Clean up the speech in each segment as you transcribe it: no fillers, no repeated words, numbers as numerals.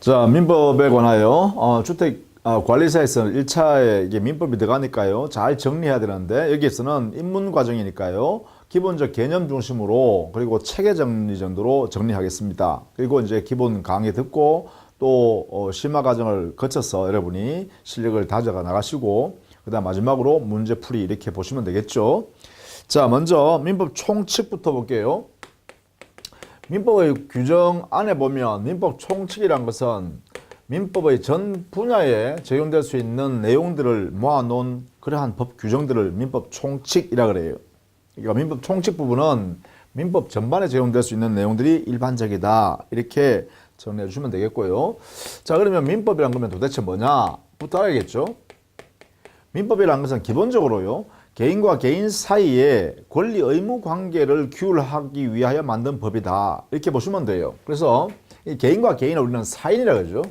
자, 민법에 관하여 주택 관리사에서는 1차에 이게 민법이 들어가니까요. 잘 정리해야 되는데 여기에서는 입문 과정이니까요. 기본적 개념 중심으로 그리고 체계 정리 정도로 정리하겠습니다. 그리고 이제 기본 강의 듣고 또 심화 과정을 거쳐서 여러분이 실력을 다져가 나가시고 그다음 마지막으로 문제풀이 이렇게 보시면 되겠죠. 자, 먼저 민법 총칙부터 볼게요. 민법의 규정 안에 보면 민법 총칙이란 것은 민법의 전 분야에 적용될 수 있는 내용들을 모아놓은 그러한 법 규정들을 민법 총칙이라 그래요. 그러니까 민법 총칙 부분은 민법 전반에 적용될 수 있는 내용들이 일반적이다. 이렇게 정리해 주시면 되겠고요. 자, 그러면 민법이란 거면 도대체 뭐냐부터 알아야겠죠. 민법이라는 것은 기본적으로요. 개인과 개인 사이에 권리 의무 관계를 규율하기 위하여 만든 법이다. 이렇게 보시면 돼요. 그래서 이 개인과 개인을 우리는 사인이라고 하죠.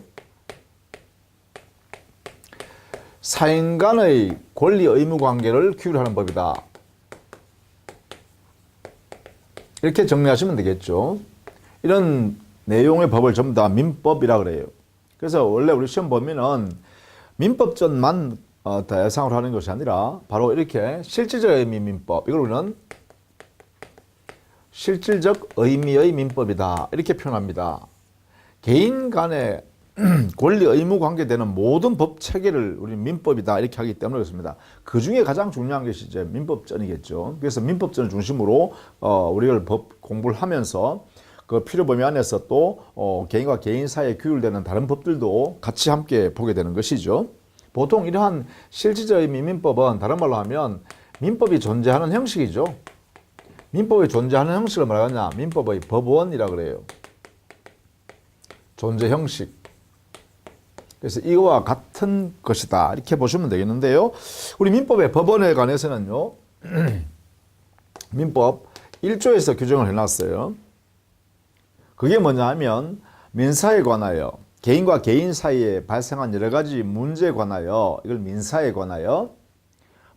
사인 간의 권리 의무 관계를 규율하는 법이다. 이렇게 정리하시면 되겠죠. 이런 내용의 법을 전부 다 민법이라고 그래요. 그래서 원래 우리 시험 보면은 민법전만 대상으로 하는 것이 아니라 바로 이렇게 실질적 의미 민법, 이걸 우리는 실질적 의미의 민법이다 이렇게 표현합니다. 개인 간의 권리 의무 관계되는 모든 법 체계를 우리 민법이다 이렇게 하기 때문에 그렇습니다. 그 중에 가장 중요한 것이 이제 민법전이겠죠. 그래서 민법전을 중심으로 우리가 법 공부를 하면서 그 필요 범위 안에서 또 개인과 개인 사이에 규율되는 다른 법들도 같이 함께 보게 되는 것이죠. 보통 이러한 실질적 의미 민법은 다른 말로 하면 민법이 존재하는 형식이죠. 민법이 존재하는 형식을 말하냐? 민법의 법원이라고 그래요. 존재 형식. 그래서 이거와 같은 것이다. 이렇게 보시면 되겠는데요. 우리 민법의 법원에 관해서는요. 민법 1조에서 규정을 해놨어요. 그게 뭐냐 하면 민사에 관하여 개인과 개인 사이에 발생한 여러 가지 문제에 관하여 이걸 민사에 관하여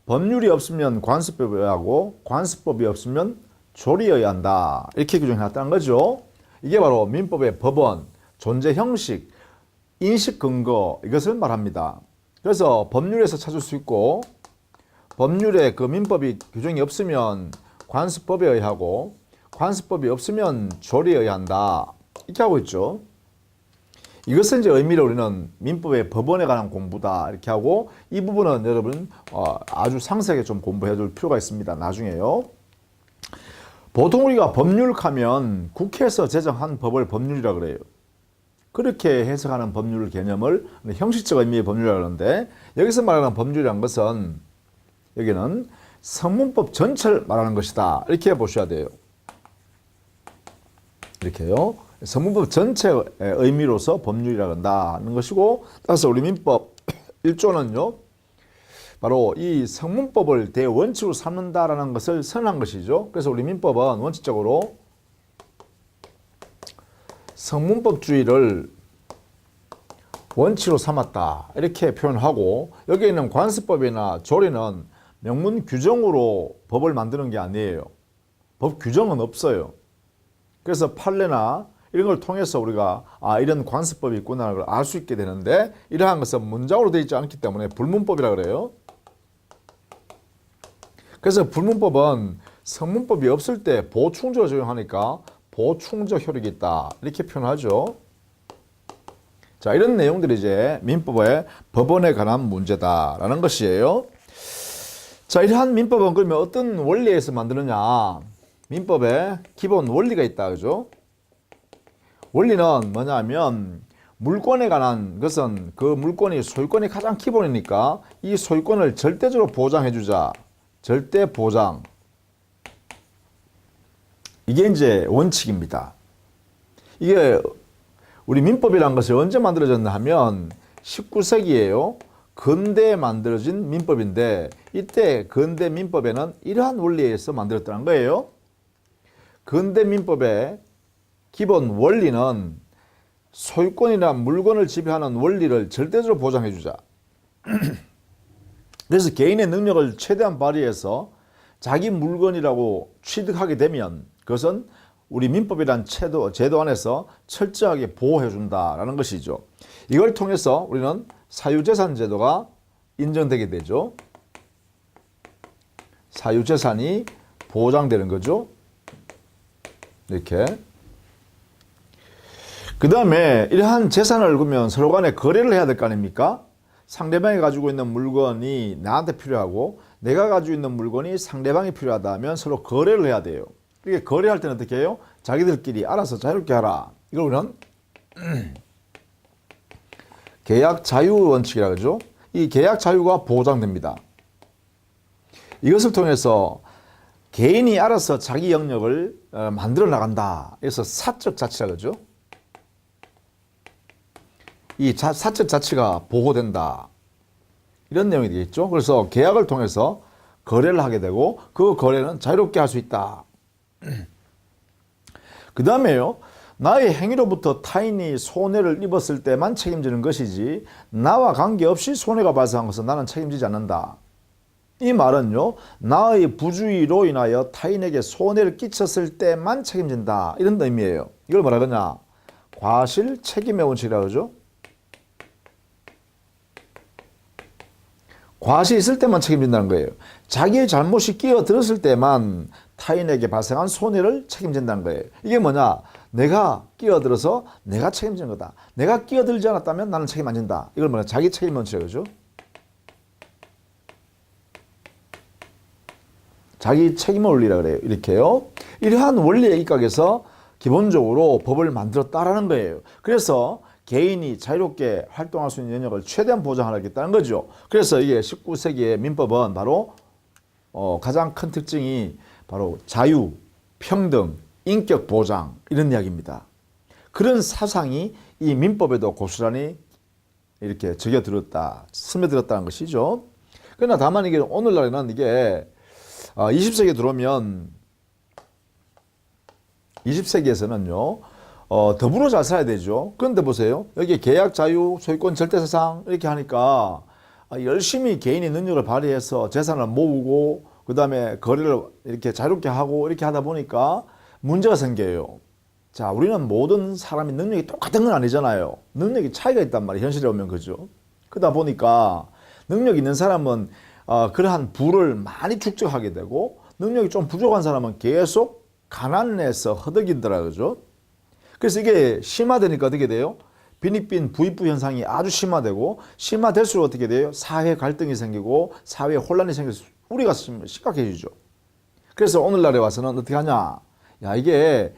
법률이 없으면 관습법이 의하고 관습법이 없으면 조리여야 한다. 이렇게 규정해놨다는 거죠. 이게 바로 민법의 법원, 존재 형식, 인식 근거 이것을 말합니다. 그래서 법률에서 찾을 수 있고 법률에 그 민법이 규정이 없으면 관습법에 의하고 관습법이 없으면 조리에 의해야 한다. 이렇게 하고 있죠. 이것은 이제 의미를 우리는 민법의 법원에 관한 공부다 이렇게 하고 이 부분은 여러분 아주 상세하게 좀 공부해 둘 필요가 있습니다. 나중에요. 보통 우리가 법률하면 국회에서 제정한 법을 법률이라고 그래요. 그렇게 해석하는 법률 개념을 형식적 의미의 법률이라고 하는데 여기서 말하는 법률이라는 것은 여기는 성문법 전체를 말하는 것이다. 이렇게 보셔야 돼요. 이렇게요. 성문법 전체의 의미로서 법률이라고 한다는 것이고 따라서 우리 민법 1조는요. 바로 이 성문법을 대원칙으로 삼는다라는 것을 선언한 것이죠. 그래서 우리 민법은 원칙적으로 성문법주의를 원칙으로 삼았다 이렇게 표현하고 여기에 있는 관습법이나 조리는 명문 규정으로 법을 만드는 게 아니에요. 법 규정은 없어요. 그래서 판례나 이런 걸 통해서 우리가 이런 관습법이 있구나 걸 알 수 있게 되는데 이러한 것은 문장으로 되어 있지 않기 때문에 불문법이라 그래요. 그래서 불문법은 성문법이 없을 때 보충적으로 적용하니까 보충적 효력이 있다 이렇게 표현하죠. 자, 이런 내용들이 이제 민법의 법원에 관한 문제다라는 것이에요. 자, 이러한 민법은 그러면 어떤 원리에서 만드느냐? 민법에 기본 원리가 있다, 그죠? 원리는 뭐냐면 물권에 관한 것은 그 물권이 소유권이 가장 기본이니까 이 소유권을 절대적으로 보장해 주자. 절대 보장. 이게 이제 원칙입니다. 이게 우리 민법이라는 것이 언제 만들어졌나 하면 19세기에요. 근대에 만들어진 민법인데 이때 근대 민법에는 이러한 원리에서 만들었다는 거예요. 근대 민법의 기본 원리는 소유권이나 물건을 지배하는 원리를 절대적으로 보장해 주자. 그래서 개인의 능력을 최대한 발휘해서 자기 물건이라고 취득하게 되면 그것은 우리 민법이란 제도 안에서 철저하게 보호해준다라는 것이죠. 이걸 통해서 우리는 사유재산 제도가 인정되게 되죠. 사유재산이 보장되는 거죠. 이렇게. 그 다음에 이러한 재산을 그러면 서로 간에 거래를 해야 될 거 아닙니까? 상대방이 가지고 있는 물건이 나한테 필요하고 내가 가지고 있는 물건이 상대방이 필요하다 하면 서로 거래를 해야 돼요. 이게 거래할 때는 어떻게 해요? 자기들끼리 알아서 자유롭게 하라. 이걸 우리는 계약 자유 원칙이라고 하죠. 이 계약 자유가 보장됩니다. 이것을 통해서 개인이 알아서 자기 영역을 만들어 나간다. 그래서 사적 자치라고 하죠. 이 사적 자치가 보호된다. 이런 내용이 되겠죠. 그래서 계약을 통해서 거래를 하게 되고 그 거래는 자유롭게 할 수 있다. 그 다음에요. 나의 행위로부터 타인이 손해를 입었을 때만 책임지는 것이지 나와 관계없이 손해가 발생한 것은 나는 책임지지 않는다. 이 말은요. 나의 부주의로 인하여 타인에게 손해를 끼쳤을 때만 책임진다. 이런 의미예요. 이걸 뭐라 그러냐. 과실 책임의 원칙이라고 하죠. 과실이 있을 때만 책임진다는 거예요. 자기의 잘못이 끼어들었을 때만 타인에게 발생한 손해를 책임진다는 거예요. 이게 뭐냐? 내가 끼어들어서 내가 책임지는 거다. 내가 끼어들지 않았다면 나는 책임 안 진다. 이걸 뭐냐? 자기 책임 원칙이죠. 자기 책임 원리라 그래요. 이렇게요. 이러한 원리에 입각해서 기본적으로 법을 만들었다라는 거예요. 그래서 개인이 자유롭게 활동할 수 있는 영역을 최대한 보장하겠다는 거죠. 그래서 이게 19세기의 민법은 바로 가장 큰 특징이 바로 자유, 평등, 인격 보장 이런 이야기입니다. 그런 사상이 이 민법에도 고스란히 이렇게 적여들었다, 스며들었다는 것이죠. 그러나 다만 이게 오늘날에는 이게 20세기에 들어오면 20세기에서는요. 더불어 잘 살아야 되죠. 그런데 보세요. 여기 계약 자유, 소유권 절대사상 이렇게 하니까 열심히 개인의 능력을 발휘해서 재산을 모으고 그 다음에 거래를 이렇게 자유롭게 하고 이렇게 하다 보니까 문제가 생겨요. 자, 우리는 모든 사람이 능력이 똑같은 건 아니잖아요. 능력이 차이가 있단 말이에요. 현실에 오면 그죠. 그러다 보니까 능력 있는 사람은 그러한 부를 많이 축적하게 되고 능력이 좀 부족한 사람은 계속 가난해서 허덕이더라 그죠. 그래서 이게 심화되니까 어떻게 돼요? 빈익빈 부익부 현상이 아주 심화되고 심화될수록 어떻게 돼요? 사회 갈등이 생기고 사회 혼란이 생겨서 우리가 심각해지죠. 그래서 오늘날에 와서는 어떻게 하냐? 야, 이게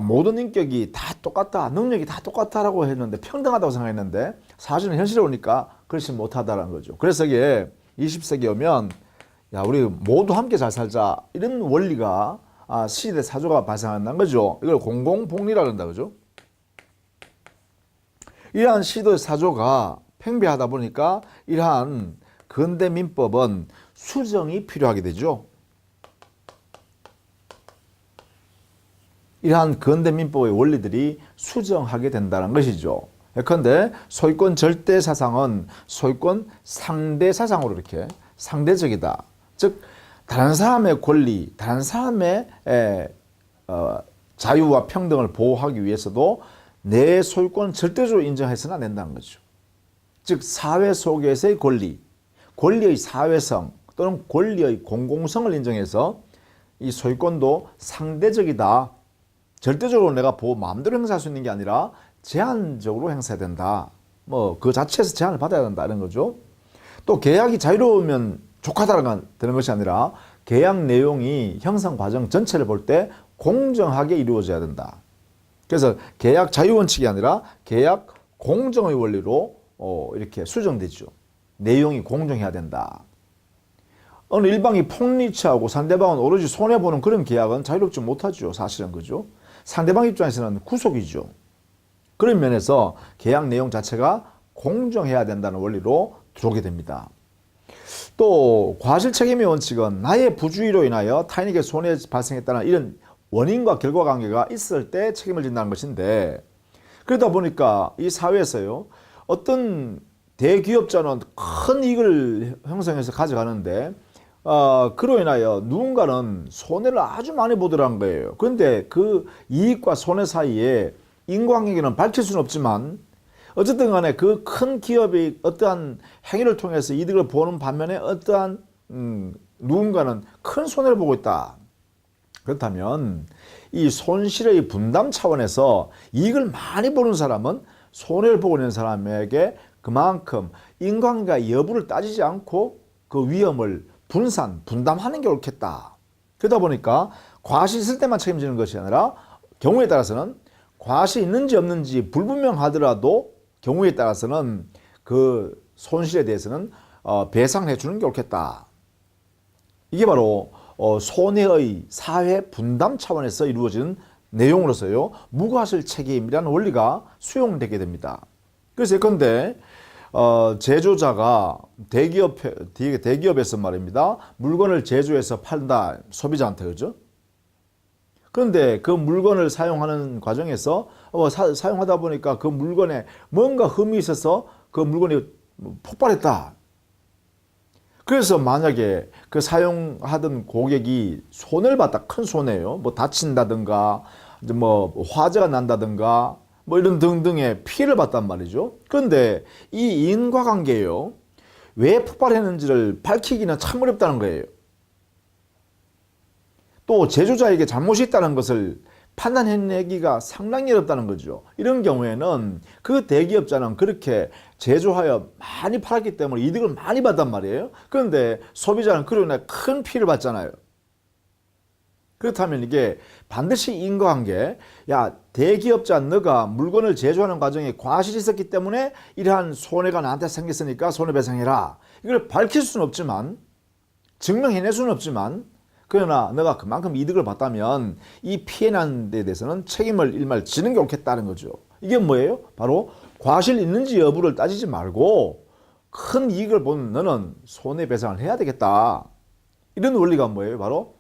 모든 인격이 다 똑같다, 능력이 다 똑같다라고 했는데 평등하다고 생각했는데 사실은 현실에 오니까 그렇지 못하다라는 거죠. 그래서 이게 20세기 오면 야, 우리 모두 함께 잘 살자 이런 원리가 시대 사조가 발생한다는 거죠. 이걸 공공복리라고 한다 그죠? 이러한 시도의 사조가 팽배하다 보니까 이러한 근대 민법은 수정이 필요하게 되죠. 이러한 근대 민법의 원리들이 수정하게 된다는 것이죠. 예컨대 소유권 절대 사상은 소유권 상대 사상으로 이렇게 상대적이다. 즉 다른 사람의 권리, 다른 사람의 자유와 평등을 보호하기 위해서도 내 소유권을 절대적으로 인정해서는 안 된다는 거죠. 즉 사회 속에서의 권리, 권리의 사회성 또는 권리의 공공성을 인정해서 이 소유권도 상대적이다. 절대적으로 내가 마음대로 행사할 수 있는 게 아니라 제한적으로 행사해야 된다. 뭐 그 자체에서 제한을 받아야 된다 이런 거죠. 또 계약이 자유로우면 족하다는 되는 것이 아니라 계약 내용이 형성 과정 전체를 볼 때 공정하게 이루어져야 된다. 그래서 계약 자유 원칙이 아니라 계약 공정의 원리로 이렇게 수정되죠. 내용이 공정해야 된다. 어느 일방이 폭리취하고 상대방은 오로지 손해보는 그런 계약은 자유롭지 못하죠. 사실은 그죠. 상대방 입장에서는 구속이죠. 그런 면에서 계약 내용 자체가 공정해야 된다는 원리로 들어오게 됩니다. 또 과실 책임의 원칙은 나의 부주의로 인하여 타인에게 손해 발생했다는 이런 원인과 결과 관계가 있을 때 책임을 진다는 것인데 그러다 보니까 이 사회에서요 어떤 대기업자는 큰 이익을 형성해서 가져가는데 그로 인하여 누군가는 손해를 아주 많이 보더라는 거예요. 그런데 그 이익과 손해 사이에 인과관계는 밝힐 수는 없지만 어쨌든 간에 그 큰 기업이 어떠한 행위를 통해서 이득을 보는 반면에 어떠한 누군가는 큰 손해를 보고 있다. 그렇다면 이 손실의 분담 차원에서 이익을 많이 보는 사람은 손해를 보고 있는 사람에게 그만큼 인과관계 여부를 따지지 않고 그 위험을 분담하는 게 옳겠다. 그러다 보니까 과실이 있을 때만 책임지는 것이 아니라 경우에 따라서는 과실이 있는지 없는지 불분명하더라도 경우에 따라서는 그 손실에 대해서는 배상해 주는 게 옳겠다. 이게 바로 손해의 사회 분담 차원에서 이루어지는 내용으로서요. 무과실 책임이라는 원리가 수용되게 됩니다. 그래서 예컨대 제조자가 대기업에서 말입니다. 물건을 제조해서 판다. 소비자한테 그죠? 그런데 그 물건을 사용하는 과정에서 사용하다 보니까 그 물건에 뭔가 흠이 있어서 그 물건이 폭발했다. 그래서 만약에 그 사용하던 고객이 손해를 봤다. 큰 손해요. 뭐 다친다든가 뭐 화재가 난다든가 뭐 이런 등등의 피해를 봤단 말이죠. 그런데 이 인과관계요. 왜 폭발했는지를 밝히기는 참 어렵다는 거예요. 또 제조자에게 잘못이 있다는 것을 판단해내기가 상당히 어렵다는 거죠. 이런 경우에는 그 대기업자는 그렇게 제조하여 많이 팔았기 때문에 이득을 많이 받단 말이에요. 그런데 소비자는 그로 인해 큰 피해를 받잖아요. 그렇다면 이게 반드시 인과관계, 야 대기업자 너가 물건을 제조하는 과정에 과실이 있었기 때문에 이러한 손해가 나한테 생겼으니까 손해배상해라. 이걸 밝힐 수는 없지만 증명해낼 수는 없지만 그러나 너가 그만큼 이득을 봤다면 이 피해 난 데 대해서는 책임을 일말 지는 게 옳겠다는 거죠. 이게 뭐예요? 바로 과실 있는지 여부를 따지지 말고 큰 이익을 본 너는 손해배상을 해야 되겠다. 이런 원리가 뭐예요? 바로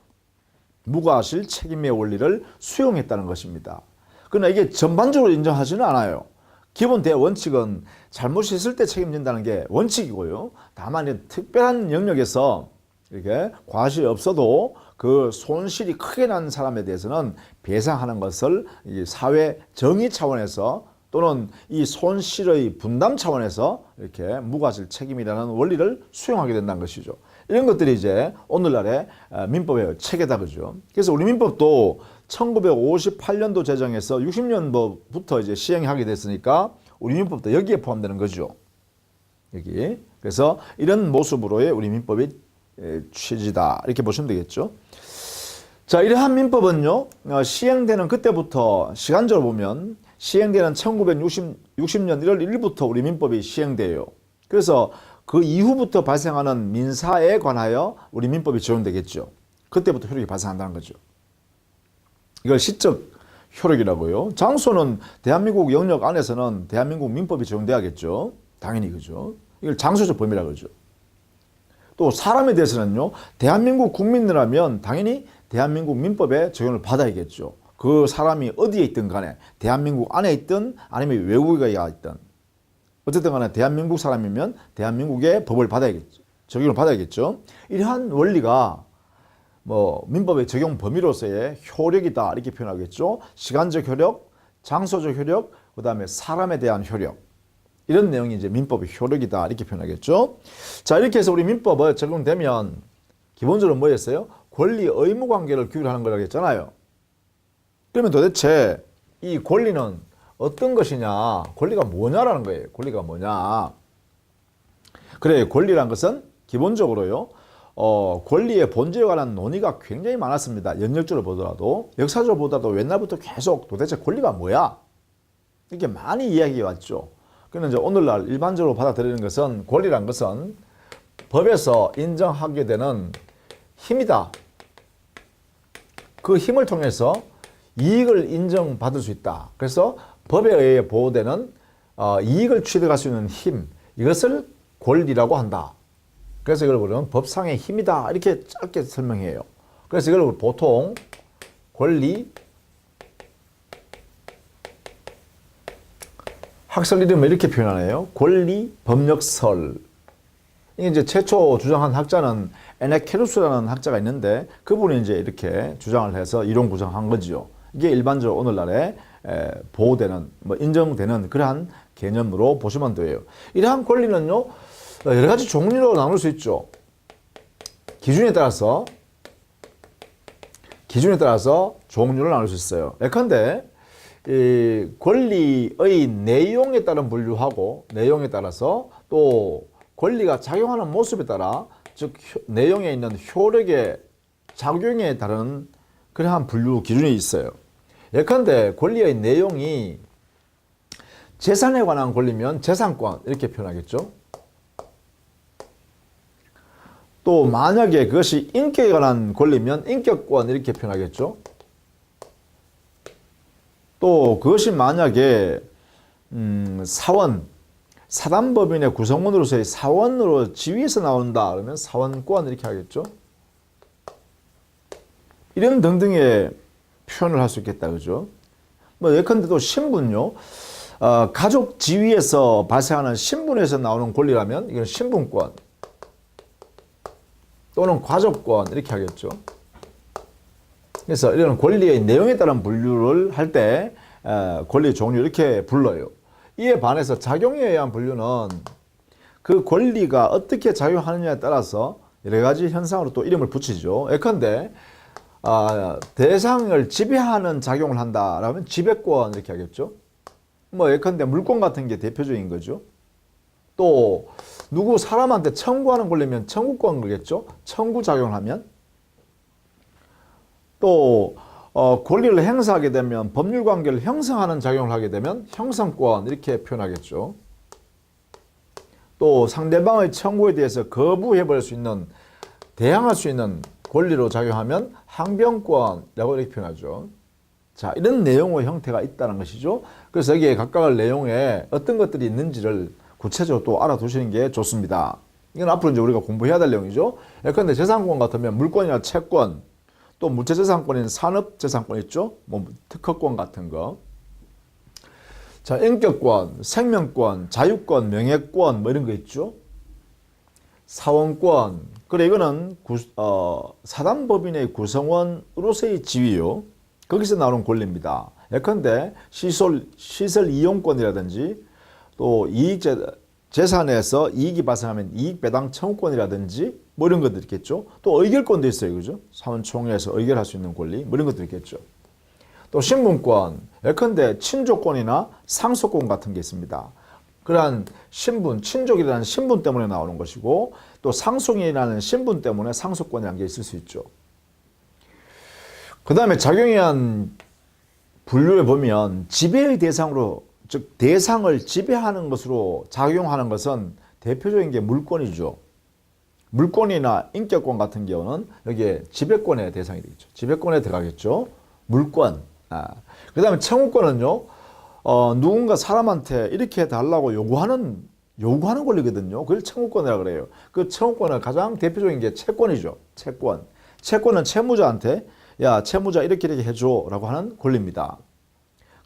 무과실 책임의 원리를 수용했다는 것입니다. 그러나 이게 전반적으로 인정하지는 않아요. 기본 대원칙은 잘못이 있을 때 책임진다는 게 원칙이고요. 다만 특별한 영역에서 이렇게 과실이 없어도 그 손실이 크게 난 사람에 대해서는 배상하는 것을 사회 정의 차원에서 또는 이 손실의 분담 차원에서 이렇게 무과실 책임이라는 원리를 수용하게 된다는 것이죠. 이런 것들이 이제 오늘날의 민법의 체계다 그죠. 그래서 우리 민법도 1958년도 제정해서 60년부터 이제 시행하게 됐으니까 우리 민법도 여기에 포함되는 거죠. 여기. 그래서 이런 모습으로의 우리 민법이 취지다 이렇게 보시면 되겠죠. 자, 이러한 민법은요 시행되는 그때부터 시간적으로 보면 시행되는 1960년 1월 1일부터 우리 민법이 시행돼요. 그래서 그 이후부터 발생하는 민사에 관하여 우리 민법이 적용되겠죠. 그때부터 효력이 발생한다는 거죠. 이걸 시적 효력이라고요. 장소는 대한민국 영역 안에서는 대한민국 민법이 적용돼야겠죠. 당연히 그죠. 이걸 장소적 범위라 그러죠. 또 사람에 대해서는요. 대한민국 국민이라면 당연히 대한민국 민법에 적용을 받아야겠죠. 그 사람이 어디에 있든 간에 대한민국 안에 있든 아니면 외국에 있든 어쨌든 간에 대한민국 사람이면 대한민국의 법을 받아야겠죠. 적용을 받아야겠죠. 이러한 원리가 뭐 민법의 적용 범위로서의 효력이다 이렇게 표현하겠죠. 시간적 효력, 장소적 효력, 그 다음에 사람에 대한 효력. 이런 내용이 이제 민법의 효력이다 이렇게 표현하겠죠. 자, 이렇게 해서 우리 민법을 적용되면 기본적으로 뭐였어요? 권리 의무 관계를 규율하는 거라고 했잖아요. 그러면 도대체 이 권리는 어떤 것이냐? 권리가 뭐냐라는 거예요. 권리가 뭐냐? 그래, 권리란 것은 기본적으로요. 권리의 본질에 관한 논의가 굉장히 많았습니다. 연역적으로 보더라도 역사적으로 보더라도 옛날부터 계속 도대체 권리가 뭐야? 이렇게 많이 이야기해 왔죠. 그런데 이제 오늘날 일반적으로 받아들이는 것은 권리란 것은 법에서 인정하게 되는 힘이다. 그 힘을 통해서 이익을 인정받을 수 있다. 그래서 법에 의해 보호되는 이익을 취득할 수 있는 힘, 이것을 권리라고 한다. 그래서 이걸 우리는 법상의 힘이다 이렇게 짧게 설명해요. 그래서 이걸 보통 권리 학설 이름을 이렇게 표현하네요. 권리 법력설 이게 이제 최초 주장한 학자는 에네케루스라는 학자가 있는데 그분이 이제 이렇게 주장을 해서 이론 구성한 거지요. 이게 일반적으로 오늘날에 보호되는, 인정되는 그러한 개념으로 보시면 돼요. 이러한 권리는요, 여러 가지 종류로 나눌 수 있죠. 기준에 따라서 종류를 나눌 수 있어요. 예컨대 이 권리의 내용에 따른 분류하고 내용에 따라서 또 권리가 작용하는 모습에 따라, 즉 내용에 있는 효력의 작용에 따른 그러한 분류 기준이 있어요. 예컨대 권리의 내용이 재산에 관한 권리면 재산권 이렇게 표현하겠죠. 또 만약에 그것이 인격에 관한 권리면 인격권 이렇게 표현하겠죠. 또 그것이 만약에 사단법인의 구성원으로서의 사원으로 지위에서 나온다 그러면 사원권 이렇게 하겠죠. 이런 등등의 표현을 할 수 있겠다, 그죠? 예컨대 또 신분요. 가족 지위에서 발생하는 신분에서 나오는 권리라면 이건 신분권 또는 과족권 이렇게 하겠죠. 그래서 이런 권리의 내용에 따른 분류를 할 때 권리 종류 이렇게 불러요. 이에 반해서 작용에 의한 분류는 그 권리가 어떻게 작용하느냐에 따라서 여러 가지 현상으로 또 이름을 붙이죠. 예컨대 대상을 지배하는 작용을 한다라면 지배권 이렇게 하겠죠. 예컨대 물권 같은 게 대표적인 거죠. 또 누구 사람한테 청구하는 권리면 청구권 그러겠죠. 청구 작용을 하면. 또 권리를 행사하게 되면 법률 관계를 형성하는 작용을 하게 되면 형성권 이렇게 표현하겠죠. 또 상대방의 청구에 대해서 거부해버릴 수 있는, 대항할 수 있는 권리로 작용하면 항변권이라고 이렇게 표현하죠. 자, 이런 내용의 형태가 있다는 것이죠. 그래서 여기에 각각의 내용에 어떤 것들이 있는지를 구체적으로 또 알아두시는 게 좋습니다. 이건 앞으로 이제 우리가 공부해야 될 내용이죠. 예컨대 재산권 같으면 물권이나 채권, 또 물체재산권인 산업재산권 있죠. 특허권 같은 거. 자, 인격권, 생명권, 자유권, 명예권 이런 거 있죠. 사원권. 그래, 이거는 사단법인의 구성원으로서의 지위요. 거기서 나오는 권리입니다. 예컨대 시설 이용권이라든지 또 재산에서 이익이 발생하면 이익 배당 청구권이라든지 이런 것도 있겠죠. 또 의결권도 있어요. 그죠? 사원총회에서 의결할 수 있는 권리 이런 것도 있겠죠. 또 신분권, 예컨대 친족권이나 상속권 같은 게 있습니다. 그러한 신분, 친족이라는 신분 때문에 나오는 것이고 또 상속인이라는 신분 때문에 상속권이라는 게 있을 수 있죠. 그 다음에 작용에 의한 분류를 보면 지배의 대상으로, 즉 대상을 지배하는 것으로 작용하는 것은 대표적인 게 물권이죠. 물권이나 인격권 같은 경우는 여기에 지배권의 대상이 되겠죠. 지배권에 들어가겠죠. 물권. 그 다음에 청구권은요. 누군가 사람한테 이렇게 해달라고 요구하는 권리거든요. 그걸 청구권이라고 그래요. 그 청구권은 가장 대표적인 게 채권이죠. 채권. 채권은 채무자한테 야, 채무자 이렇게 해줘 라고 하는 권리입니다.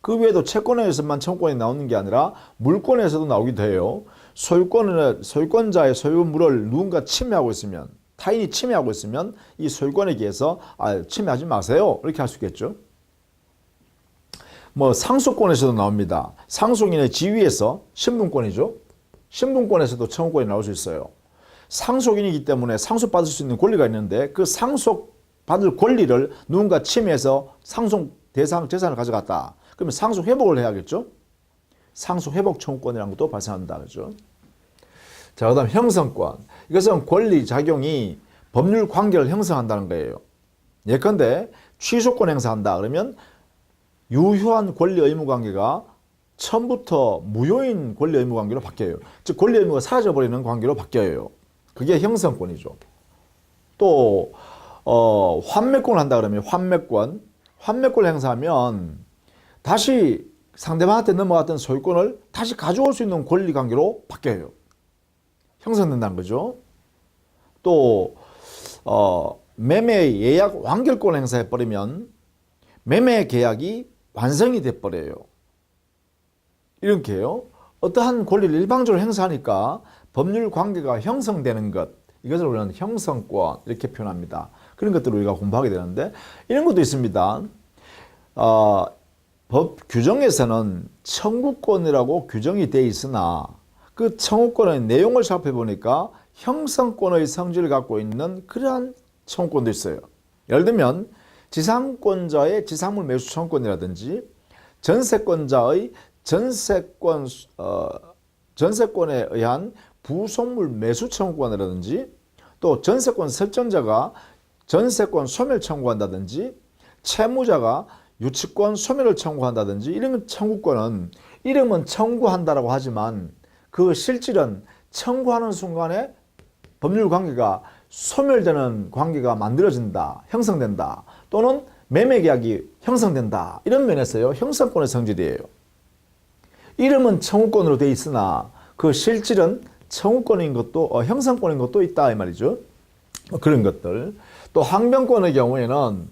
그 외에도 채권에서만 청구권이 나오는 게 아니라 물권에서도 나오기도 해요. 소유권자의 소유물을 누군가 침해하고 있으면, 타인이 침해하고 있으면 이 소유권에 의해서 침해하지 마세요 이렇게 할 수 있겠죠. 상속권에서도 나옵니다. 상속인의 지위에서 신분권이죠. 신분권에서도 청구권이 나올 수 있어요. 상속인이기 때문에 상속받을 수 있는 권리가 있는데 그 상속받을 권리를 누군가 침해해서 상속 대상 재산을 가져갔다. 그러면 상속 회복을 해야겠죠. 상속 회복 청구권이라는 것도 발생한다. 그죠? 자, 그다음 형성권. 이것은 권리 작용이 법률 관계를 형성한다는 거예요. 예컨대 취소권 행사한다. 그러면 유효한 권리 의무 관계가 처음부터 무효인 권리 의무 관계로 바뀌어요. 즉 권리 의무가 사라져버리는 관계로 바뀌어요. 그게 형성권이죠. 또 환매권을 한다 그러면 환매권을 행사하면 다시 상대방한테 넘어갔던 소유권을 다시 가져올 수 있는 권리 관계로 바뀌어요. 형성된다는 거죠. 또 매매 예약 완결권을 행사해버리면 매매 계약이 완성이 돼버려요. 이렇게요. 어떠한 권리를 일방적으로 행사하니까 법률 관계가 형성되는 것, 이것을 우리는 형성권 이렇게 표현합니다. 그런 것들을 우리가 공부하게 되는데 이런 것도 있습니다. 법 규정에서는 청구권이라고 규정이 되어 있으나 그 청구권의 내용을 살펴보니까 형성권의 성질을 갖고 있는 그러한 청구권도 있어요. 예를 들면 지상권자의 지상물 매수 청구권이라든지 전세권자의 전세권에 의한 부속물 매수 청구권이라든지 또 전세권 설정자가 전세권 소멸 청구한다든지 채무자가 유치권 소멸을 청구한다든지 이런 청구권은 이름은 청구한다라고 하지만 그 실질은 청구하는 순간에 법률 관계가 소멸되는 관계가 만들어진다, 형성된다 또는 매매계약이 형성된다 이런 면에서요 형성권의 성질이에요. 이름은 청구권으로 되어 있으나 그 실질은 청구권인 것도 형성권인 것도 있다 이 말이죠. 그런 것들. 또 항변권의 경우에는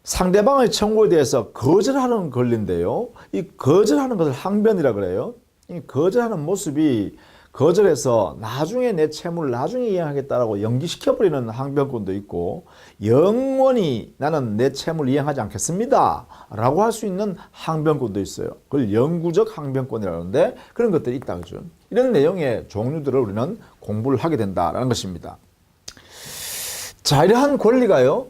상대방의 청구에 대해서 거절하는 권리인데요. 이 거절하는 것을 항변이라 그래요. 이 거절하는 모습이 거절해서 나중에 내 채무를 나중에 이행하겠다라고 연기시켜버리는 항변권도 있고 영원히 나는 내 채무를 이행하지 않겠습니다 라고 할 수 있는 항변권도 있어요. 그걸 영구적 항변권이라고 하는데 그런 것들이 있다 그죠. 이런 내용의 종류들을 우리는 공부를 하게 된다라는 것입니다. 자, 이러한 권리가요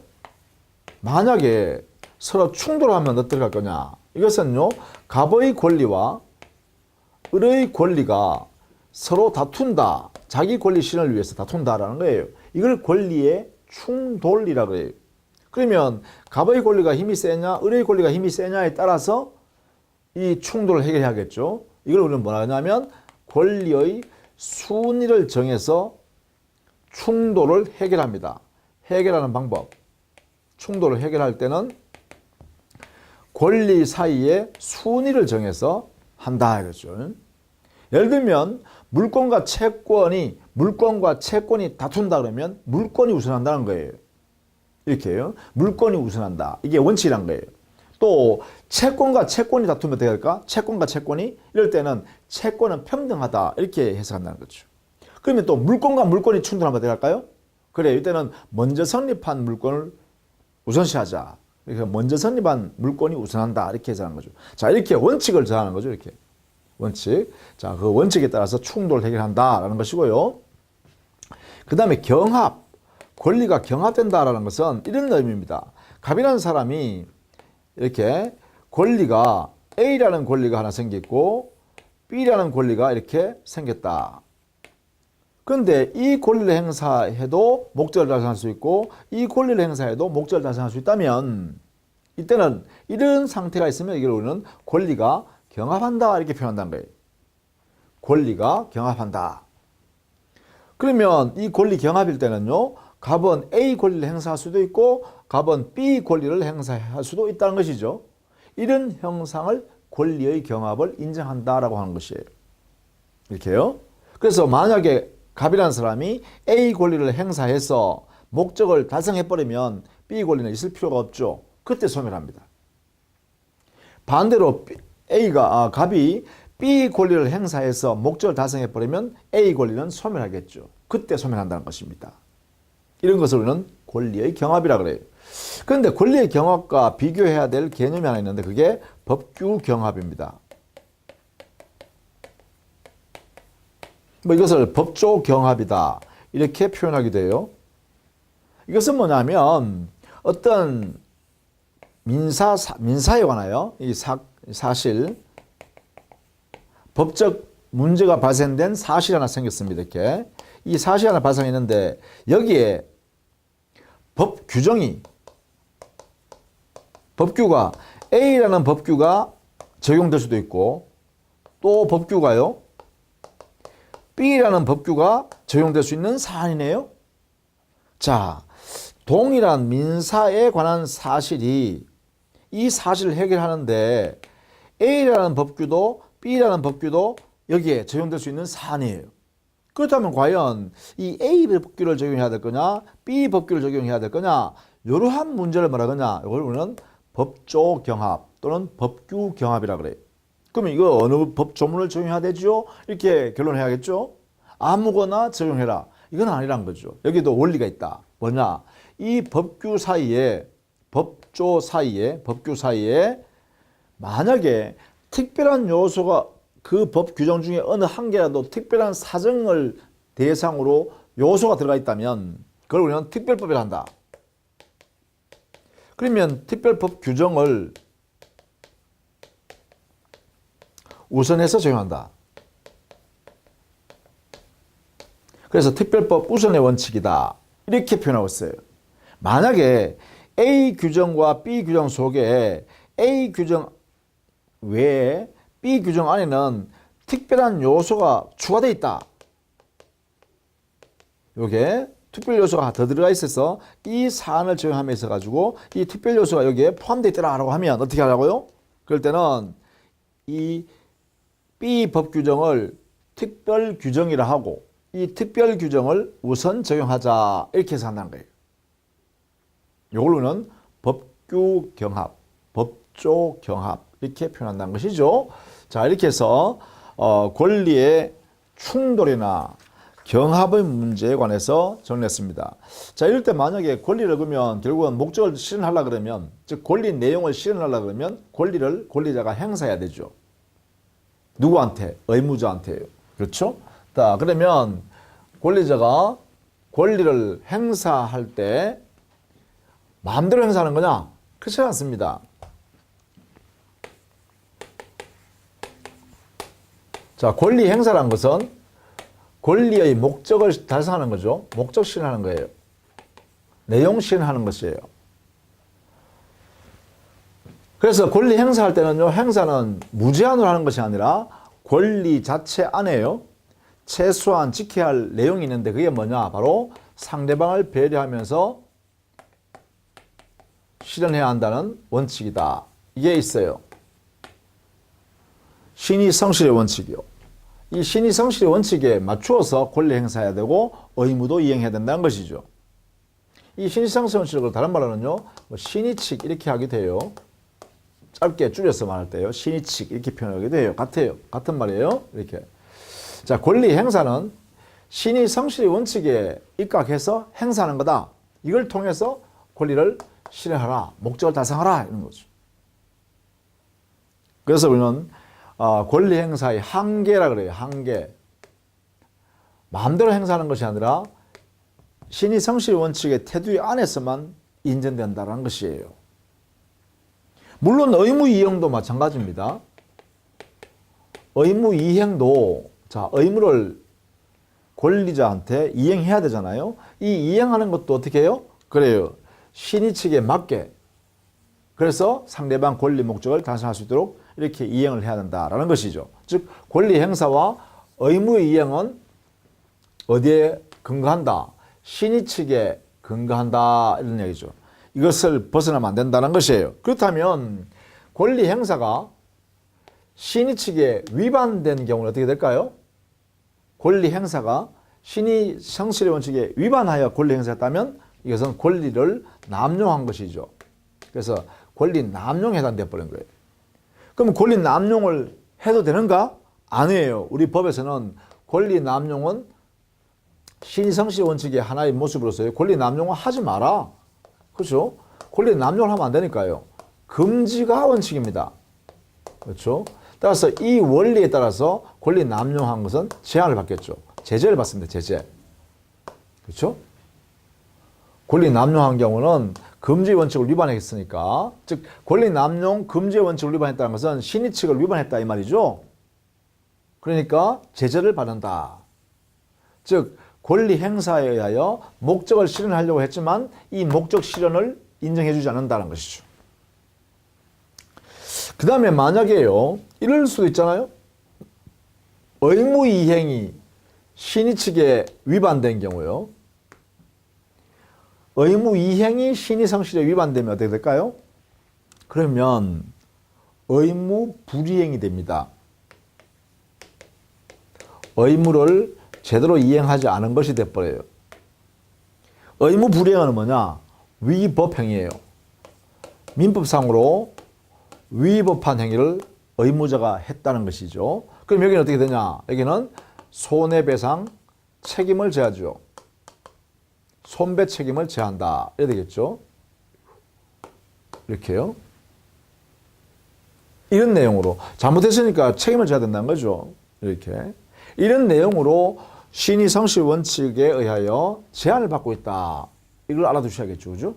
만약에 서로 충돌하면 어떻게 할 거냐. 이것은요 갑의 권리와 을의 권리가 서로 다툰다. 자기 권리 실현을 위해서 다툰다라는 거예요. 이걸 권리의 충돌이라고 해요. 그러면 갑의 권리가 힘이 세냐 을의 권리가 힘이 세냐에 따라서 이 충돌을 해결해야겠죠. 이걸 우리는 뭐라 하냐면 권리의 순위를 정해서 충돌을 해결합니다. 해결하는 방법. 충돌을 해결할 때는 권리 사이에 순위를 정해서 한다 이거죠. 예를 들면 물권과 채권이 다툰다 그러면 물권이 우선한다는 거예요. 이렇게요. 물권이 우선한다. 이게 원칙이란 거예요. 또 채권과 채권이 다투면 어떻게 할까? 채권과 채권이 이럴 때는 채권은 평등하다 이렇게 해석한다는 거죠. 그러면 또 물권과 물권이 충돌하면 어떻게 할까요? 그래 이때는 먼저 성립한 물권을 우선시하자. 그러니까 먼저 성립한 물권이 우선한다 이렇게 해석하는 거죠. 자 이렇게 원칙을 정하는 거죠. 이렇게 원칙. 자, 그 원칙에 따라서 충돌을 해결한다라는 것이고요. 그 다음에 경합. 권리가 경합된다라는 것은 이런 의미입니다. 갑이라는 사람이 이렇게 권리가 A라는 권리가 하나 생겼고 B라는 권리가 이렇게 생겼다. 그런데 이 권리를 행사해도 목적을 달성할 수 있고 이 권리를 행사해도 목적을 달성할 수 있다면 이때는 이런 상태가 있으면 이걸 우리는 권리가 경합한다 이렇게 표현한다는 거예요. 권리가 경합한다. 그러면 이 권리 경합일 때는요. 갑은 A 권리를 행사할 수도 있고 갑은 B 권리를 행사할 수도 있다는 것이죠. 이런 형상을 권리의 경합을 인정한다라고 하는 것이에요. 이렇게요. 그래서 만약에 갑이라는 사람이 A 권리를 행사해서 목적을 달성해버리면 B 권리는 있을 필요가 없죠. 그때 소멸합니다. 반대로 갑이 B 권리를 행사해서 목적을 달성해버리면 A 권리는 소멸하겠죠. 그때 소멸한다는 것입니다. 이런 것을 우리는 권리의 경합이라고 그래요. 그런데 권리의 경합과 비교해야 될 개념이 하나 있는데 그게 법규 경합입니다. 이것을 법조 경합이다 이렇게 표현하기도 해요. 이것은 뭐냐면 어떤 민사에 관하여 이 사실 법적 문제가 발생된 사실이 하나 생겼습니다. 이렇게 이 사실이 하나 발생했는데 여기에 법규가 A라는 법규가 적용될 수도 있고 또 법규가요 B라는 법규가 적용될 수 있는 사안이네요. 자, 동일한 민사에 관한 사실이 이 사실을 해결하는데 A라는 법규도 B라는 법규도 여기에 적용될 수 있는 사안이에요. 그렇다면 과연 이 A 법규를 적용해야 될 거냐 B 법규를 적용해야 될 거냐 이러한 문제를 뭐라 그러냐 이걸 우리는 법조 경합 또는 법규 경합이라고 그래요. 그러면 이거 어느 법 조문을 적용해야 되죠? 이렇게 결론해야겠죠? 아무거나 적용해라. 이건 아니란 거죠. 여기도 원리가 있다. 뭐냐? 이 법규 사이에, 법조 사이에, 법규 사이에 만약에 특별한 요소가 그 법 규정 중에 어느 한 개라도 특별한 사정을 대상으로 요소가 들어가 있다면 그걸 우리는 특별법이라 한다. 그러면 특별법 규정을 우선해서 적용한다. 그래서 특별법 우선의 원칙이다. 이렇게 표현하고 있어요. 만약에 A 규정과 B 규정 속에 A 규정 외에 B 규정 안에는 특별한 요소가 추가되어 있다. 요게 특별 요소가 더 들어가 있어서 이 사안을 적용함에 있어 가지고 이 특별 요소가 여기에 포함되어 있더라라고 하면 어떻게 하라고요? 그럴 때는 이 B 법 규정을 특별 규정이라 하고 이 특별 규정을 우선 적용하자 이렇게 해서 한다는 거예요. 이걸로는 법규 경합, 법조 경합 이렇게 표현한다는 것이죠. 자, 이렇게 해서 권리의 충돌이나 경합의 문제에 관해서 정리했습니다. 자, 이럴 때 만약에 권리를 그러면 결국은 목적을 실현하려고 그러면, 즉 권리 내용을 실현하려고 그러면 권리를 권리자가 행사해야 되죠. 누구한테? 의무자한테요. 그렇죠? 자, 그러면 권리자가 권리를 행사할 때 마음대로 행사하는 거냐? 그렇지 않습니다. 자, 권리 행사란 것은 권리의 목적을 달성하는 거죠. 목적 실현하는 거예요. 내용 실현하는 것이에요. 그래서 권리 행사할 때는요, 행사는 무제한으로 하는 것이 아니라 권리 자체 안에요, 최소한 지켜야 할 내용이 있는데 그게 뭐냐? 바로 상대방을 배려하면서 실현해야 한다는 원칙이다. 이게 있어요. 신의성실의 원칙이요. 이 신의성실의 원칙에 맞추어서 권리 행사해야 되고 의무도 이행해야 된다는 것이죠. 이 신의성실 원칙을 다른 말로는요, 신의칙 이렇게 하게 돼요. 짧게 줄여서 말할 때요, 신의칙 이렇게 표현하게 돼요. 같아요. 같은 말이에요. 이렇게. 자, 권리 행사는 신의성실의 원칙에 입각해서 행사하는 거다. 이걸 통해서 권리를 실현하라, 목적을 달성하라 이런 거죠. 그래서 우리는 권리 행사의 한계라 그래요. 한계. 마음대로 행사하는 것이 아니라 신의성실 원칙의 테두리 안에서만 인정된다는 것이에요. 물론 의무 이행도 마찬가지입니다. 의무 이행도, 자, 의무를 권리자한테 이행해야 되잖아요. 이 이행하는 것도 어떻게 해요? 그래요. 신의칙에 맞게. 그래서 상대방 권리 목적을 달성할 수 있도록 이렇게 이행을 해야 된다라는 것이죠. 즉, 권리 행사와 의무의 이행은 어디에 근거한다? 신의칙에 근거한다 이런 얘기죠. 이것을 벗어나면 안 된다는 것이에요. 그렇다면 권리 행사가 신의칙에 위반된 경우는 어떻게 될까요? 권리 행사가 신의성실의 원칙에 위반하여 권리 행사했다면 이것은 권리를 남용한 것이죠. 그래서 권리 남용에 해당돼 버린 거예요. 그럼 권리 남용을 해도 되는가? 아니에요. 우리 법에서는 권리 남용은 신의성실 원칙의 하나의 모습으로서요, 권리 남용을 하지 마라. 그렇죠? 권리 남용을 하면 안 되니까요. 금지가 원칙입니다. 그렇죠? 따라서 이 원리에 따라서 권리 남용한 것은 제한을 받겠죠. 제재를 받습니다. 제재. 그렇죠? 권리 남용한 경우는 금지 원칙을 위반했으니까, 즉 권리 남용 금지 원칙을 위반했다는 것은 신의칙을 위반했다 이 말이죠. 그러니까 제재를 받는다. 즉 권리 행사에 의하여 목적을 실현하려고 했지만 이 목적 실현을 인정해 주지 않는다는 것이죠. 그 다음에 만약에요, 이럴 수도 있잖아요. 의무 이행이 신의칙에 위반된 경우요. 의무 이행이 신의성실에 위반되면 어떻게 될까요? 그러면 의무 불이행이 됩니다. 의무를 제대로 이행하지 않은 것이 돼버려요. 의무 불이행은 뭐냐? 위법행위예요. 민법상으로 위법한 행위를 의무자가 했다는 것이죠. 그럼 여기는 어떻게 되냐? 여기는 손해배상 책임을 져야죠. 손배 책임을 져한다. 이래 되겠죠. 이렇게요. 이런 내용으로 잘못했으니까 책임을 져야 된다는 거죠. 이렇게. 이런 내용으로 신의 성실 원칙에 의하여 제한을 받고 있다. 이걸 알아두셔야겠죠. 그죠?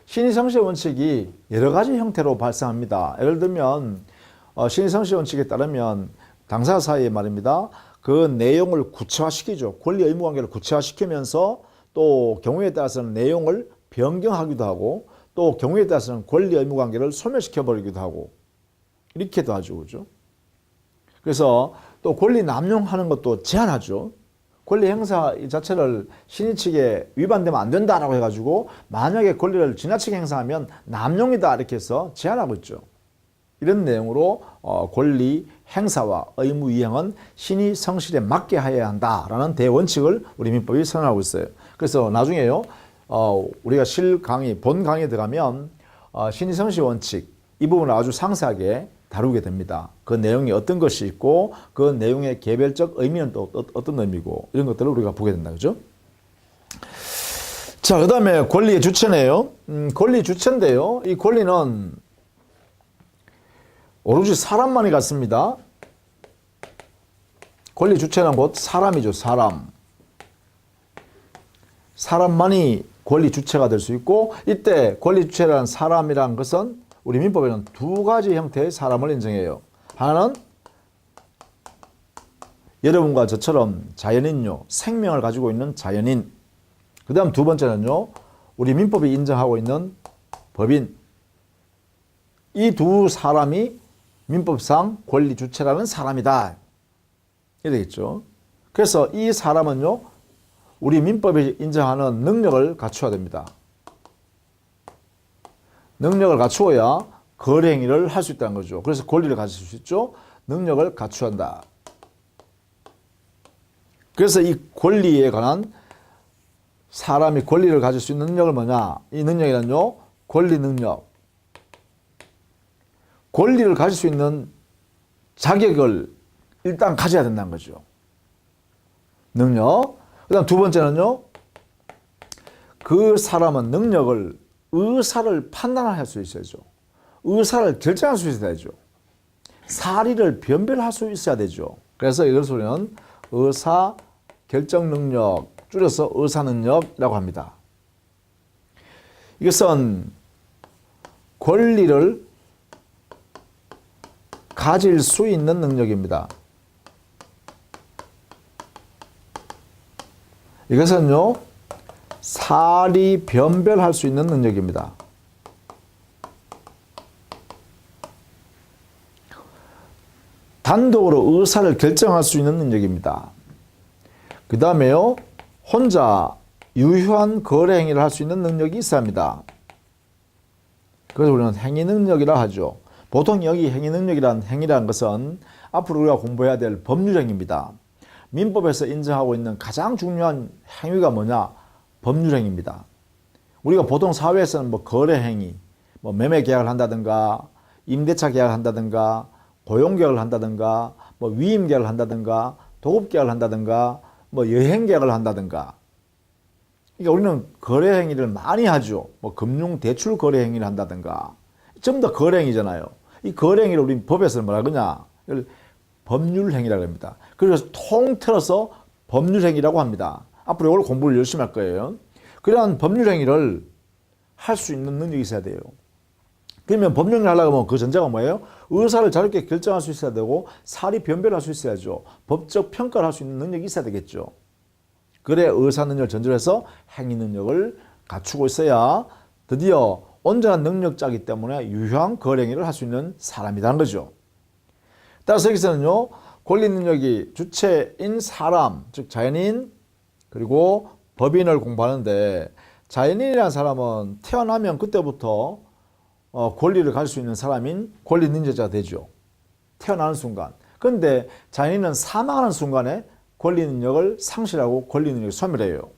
신의 성실 원칙이 여러 가지 형태로 발생합니다. 예를 들면 신의 성실 원칙에 따르면 당사자 사이에 말입니다. 그 내용을 구체화시키죠. 권리 의무 관계를 구체화시키면서 또 경우에 따라서는 내용을 변경하기도 하고 또 경우에 따라서는 권리 의무 관계를 소멸시켜 버리기도 하고 이렇게도 하죠. 그죠? 그래서 또 권리 남용하는 것도 제한하죠. 권리 행사 자체를 신의 측에 위반되면 안 된다라고 해가지고 만약에 권리를 지나치게 행사하면 남용이다 이렇게 해서 제한하고 있죠. 이런 내용으로 권리 행사와 의무 이행은 신의 성실에 맞게 해야 한다라는 대원칙을 우리 민법이 선언하고 있어요. 그래서 나중에요 우리가 실 강의 본 강의에 들어가면 신의 성실 원칙 이 부분을 아주 상세하게 다루게 됩니다. 그 내용이 어떤 것이 있고 그 내용의 개별적 의미는 또 어떤 의미고 이런 것들을 우리가 보게 된다. 그죠? 자, 그 다음에 권리의 주체네요. 권리 주체인데요. 이 권리는 오로지 사람만이 갖습니다. 권리 주체는 곧 사람이죠. 사람. 사람만이 권리 주체가 될 수 있고 이때 권리 주체라는 사람이라는 것은 우리 민법에는 두 가지 형태의 사람을 인정해요. 하나는 여러분과 저처럼 자연인요. 생명을 가지고 있는 자연인. 그 다음 두 번째는요. 우리 민법이 인정하고 있는 법인. 이 두 사람이 민법상 권리 주체라는 사람이다. 이래 되겠죠. 그래서 이 사람은요. 우리 민법이 인정하는 능력을 갖춰야 됩니다. 능력을 갖추어야 거래 행위를 할 수 있다는 거죠. 그래서 권리를 가질 수 있죠. 능력을 갖춰야 한다. 그래서 이 권리에 관한 사람이 권리를 가질 수 있는 능력을 뭐냐? 이 능력이란요. 권리 능력. 권리를 가질 수 있는 자격을 일단 가져야 된다는 거죠. 능력. 그 다음 두 번째는요. 그 사람은 능력을 의사를 판단할 수 있어야죠. 의사를 결정할 수 있어야죠. 사리를 변별할 수 있어야 되죠. 그래서 이것을 의사 결정 능력, 줄여서 의사 능력이라고 합니다. 이것은 권리를 가질 수 있는 능력입니다. 이것은요, 사리 변별할 수 있는 능력입니다. 단독으로 의사를 결정할 수 있는 능력입니다. 그 다음에요, 혼자 유효한 거래 행위를 할 수 있는 능력이 있어야 합니다. 그래서 우리는 행위 능력이라 하죠. 보통 여기 행위 능력이라는 행위라는 것은 앞으로 우리가 공부해야 될 법률행위입니다. 민법에서 인정하고 있는 가장 중요한 행위가 뭐냐? 법률행위입니다. 우리가 보통 사회에서는 뭐 거래행위, 뭐 매매계약을 한다든가, 임대차 계약을 한다든가, 고용계약을 한다든가, 뭐 위임계약을 한다든가, 도급계약을 한다든가, 뭐 여행계약을 한다든가. 그러니까 우리는 거래행위를 많이 하죠. 뭐 금융대출 거래행위를 한다든가. 전부 다 거래행위잖아요. 이 거래행위를 우리 법에서는 뭐라 그러냐? 법률행위라고 합니다. 그래서 통틀어서 법률행위라고 합니다. 앞으로 이걸 공부를 열심히 할 거예요. 그러한 법률행위를 할 수 있는 능력이 있어야 돼요. 그러면 법률행위를 하려고 하면 그 전제가 뭐예요? 의사를 자유롭게 결정할 수 있어야 되고 사리 변별할 수 있어야죠. 법적 평가를 할 수 있는 능력이 있어야 되겠죠. 그래 의사 능력을 전제로 해서 행위 능력을 갖추고 있어야 드디어 온전한 능력자이기 때문에 유효한 거래행위를 할 수 있는 사람이라는 거죠. 따라서 여기서는요. 권리 능력이 주체인 사람, 즉 자연인 그리고 법인을 공부하는데 자연인이라는 사람은 태어나면 그때부터 권리를 가질 수 있는 사람인 권리 능력자가 되죠. 태어나는 순간. 그런데 자연인은 사망하는 순간에 권리 능력을 상실하고 권리 능력을 소멸해요.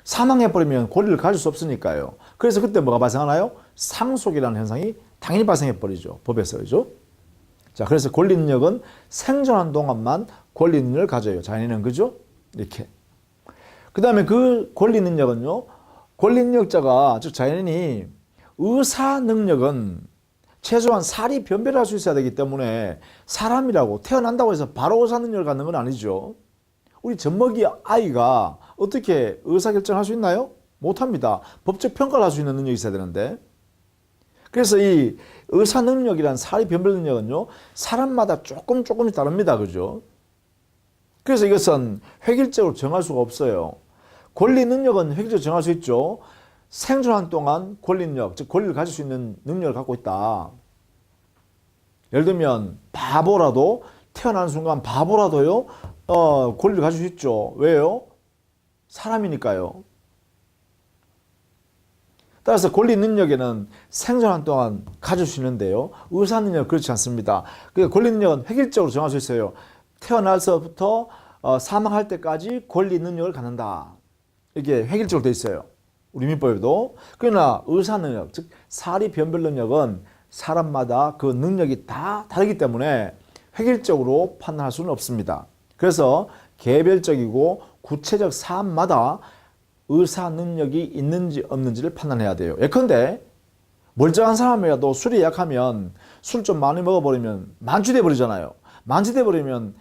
사망해버리면 권리를 가질 수 없으니까요. 그래서 그때 뭐가 발생하나요? 상속이라는 현상이 당연히 발생해버리죠. 법에서. 그죠? 자, 그래서 권리 능력은 생존한 동안만 권리 능력을 가져요. 자연인은. 그죠? 이렇게. 그 다음에 그 권리 능력은요, 권리 능력자가, 즉 자연인이 의사 능력은 최소한 살이 변별할 수 있어야 되기 때문에 사람이라고 태어난다고 해서 바로 의사 능력을 갖는 건 아니죠. 우리 젖먹이 아이가 어떻게 의사결정할 수 있나요? 못합니다. 법적 평가를 할 수 있는 능력이 있어야 되는데. 그래서 이 의사 능력이란 사리 변별 능력은요, 사람마다 조금씩 다릅니다. 그죠? 그래서 이것은 획일적으로 정할 수가 없어요. 권리 능력은 획일적으로 정할 수 있죠. 생존한 동안 권리 능력, 즉 권리를 가질 수 있는 능력을 갖고 있다. 예를 들면 바보라도 태어나는 순간 바보라도요, 권리를 가질 수 있죠. 왜요? 사람이니까요. 따라서 권리 능력에는 생존한 동안 가질 수 있는데요. 의사 능력은 그렇지 않습니다. 그러니까 권리 능력은 획일적으로 정할 수 있어요. 태어나서부터 사망할 때까지 권리 능력을 갖는다. 이게 획일적으로 돼 있어요. 우리 민법에도. 그러나 의사 능력, 즉 사리 변별 능력은 사람마다 그 능력이 다 다르기 때문에 획일적으로 판단할 수는 없습니다. 그래서 개별적이고 구체적 사안마다 의사 능력이 있는지 없는지를 판단해야 돼요. 예컨대 멀쩡한 사람이라도 술이 약하면 술 좀 많이 먹어버리면 만취돼 버리잖아요. 만취돼 버리면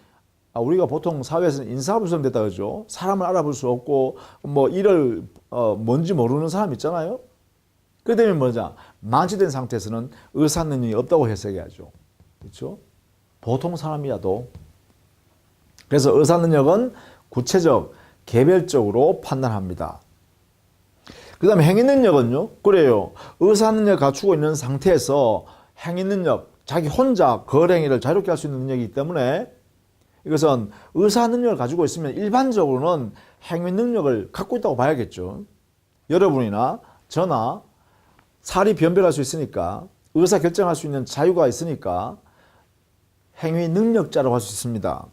우리가 보통 사회에서는 인사불성 됐다 그러죠. 사람을 알아볼 수 없고 뭐 일을 뭔지 모르는 사람 있잖아요. 그 때문에 뭐냐, 만취된 상태에서는 의사 능력이 없다고 해석해야죠. 그렇죠? 보통 사람이라도. 그래서 의사 능력은 구체적, 개별적으로 판단합니다. 그 다음에 행위 능력은요, 그래요. 의사 능력 갖추고 있는 상태에서 행위 능력, 자기 혼자 거행위를 자유롭게 할 수 있는 능력이기 때문에 이것은 의사 능력을 가지고 있으면 일반적으로는 행위 능력을 갖고 있다고 봐야겠죠. 여러분이나 저나 사리 변별할 수 있으니까, 의사 결정할 수 있는 자유가 있으니까 행위 능력자라고 할 수 있습니다.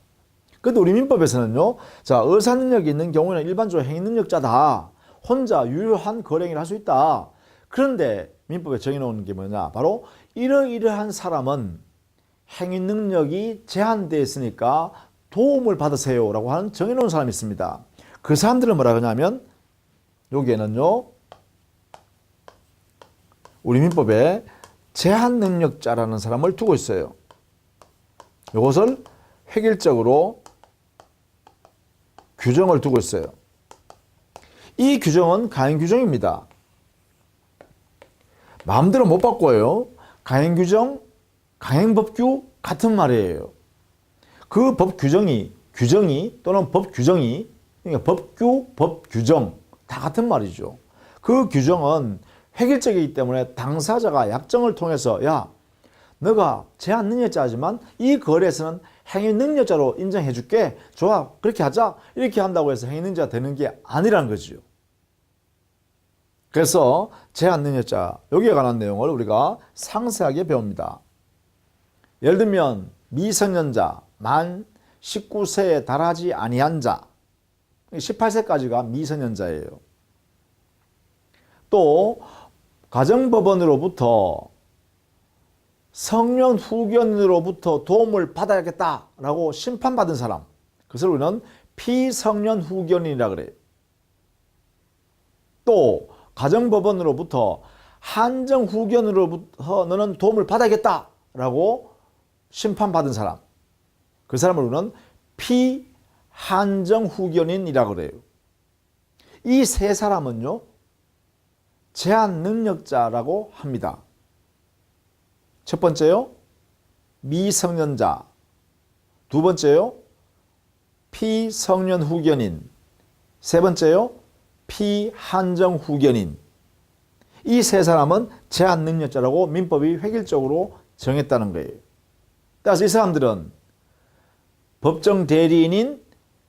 그런데 우리 민법에서는요, 자, 의사 능력이 있는 경우에는 일반적으로 행위 능력자다. 혼자 유효한 거행위를 할 수 있다. 그런데 민법에 정해놓은 게 뭐냐, 바로 이러이러한 사람은 행위 능력이 제한되어 있으니까 도움을 받으세요 라고 하는 정해놓은 사람이 있습니다. 그 사람들은 뭐라 그러냐면, 여기에는요, 우리 민법에 제한 능력자라는 사람을 두고 있어요. 이것을 획일적으로 규정을 두고 있어요. 이 규정은 가행 규정입니다. 마음대로 못 바꿔요. 가행 규정, 강행법규 같은 말이에요. 그 법 규정이 또는 법 규정이, 그러니까 법규, 법 규정 다 같은 말이죠. 그 규정은 획일적이기 때문에 당사자가 약정을 통해서, 야, 너가 제한 능력자지만 이 거래에서는 행위 능력자로 인정해 줄게. 좋아, 그렇게 하자. 이렇게 한다고 해서 행위 능력자가 되는 게 아니라는 거지요. 그래서 제한 능력자, 여기에 관한 내용을 우리가 상세하게 배웁니다. 예를 들면 미성년자, 만 19세에 달하지 아니한 자, 18세까지가 미성년자예요. 또 가정법원으로부터 성년 후견인으로부터 도움을 받아야겠다라고 심판받은 사람, 그것을 우리는 피성년 후견인이라 그래요. 또 가정법원으로부터 한정 후견으로부터 너는 도움을 받아야겠다라고 심판받은 사람, 그 사람을 우리는 피한정 후견인이라 그래요. 이 세 사람은요, 제한 능력자라고 합니다. 첫 번째요, 미성년자. 두 번째요, 피성년 후견인. 세 번째요, 피한정 후견인. 이 세 사람은 제한 능력자라고 민법이 획일적으로 정했다는 거예요. 따라서 이 사람들은 법정 대리인인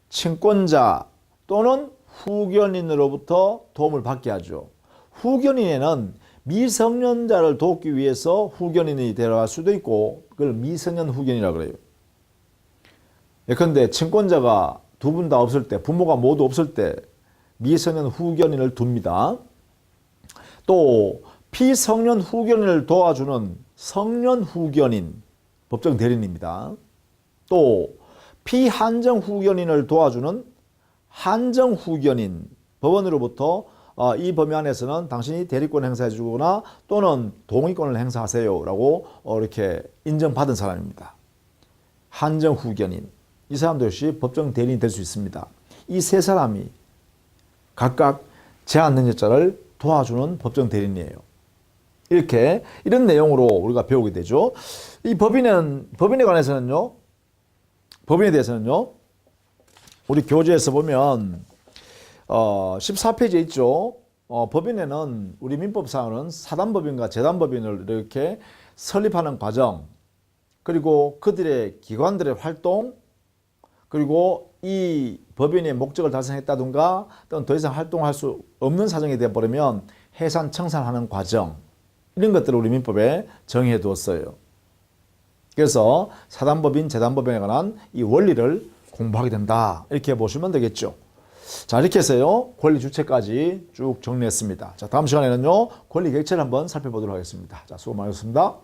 친권자 또는 후견인으로부터 도움을 받게 하죠. 후견인에는 미성년자를 돕기 위해서 후견인이 데려갈 수도 있고, 그걸 미성년 후견이라고 그래요. 예컨대 친권자가 두 분 다 없을 때, 부모가 모두 없을 때 미성년 후견인을 둡니다. 또 피성년 후견인을 도와주는 성년 후견인, 법정 대리인입니다. 또 피한정 후견인을 도와주는 한정 후견인, 법원으로부터 이 범위 안에서는 당신이 대리권을 행사해 주거나 또는 동의권을 행사하세요 라고 이렇게 인정받은 사람입니다. 한정 후견인, 이 사람도 역시 법정 대리인이 될 수 있습니다. 이 세 사람이 각각 제한 능력자를 도와주는 법정 대리인이에요. 이런 내용으로 우리가 배우게 되죠. 이 법인에 관해서는요, 법인에 대해서는요, 우리 교재에서 보면 14페이지에 있죠. 법인에는 우리 민법상으로는 사단법인과 재단법인을 이렇게 설립하는 과정, 그리고 그들의 기관들의 활동, 그리고 이 법인의 목적을 달성했다든가 또는 더 이상 활동할 수 없는 사정이 되어버리면 해산 청산하는 과정, 이런 것들을 우리 민법에 정의해 두었어요. 그래서 사단법인, 재단법인에 관한 이 원리를 공부하게 된다, 이렇게 보시면 되겠죠. 자, 이렇게 해서요, 권리 주체까지 쭉 정리했습니다. 자, 다음 시간에는요, 권리 객체를 한번 살펴보도록 하겠습니다. 자, 수고 많으셨습니다.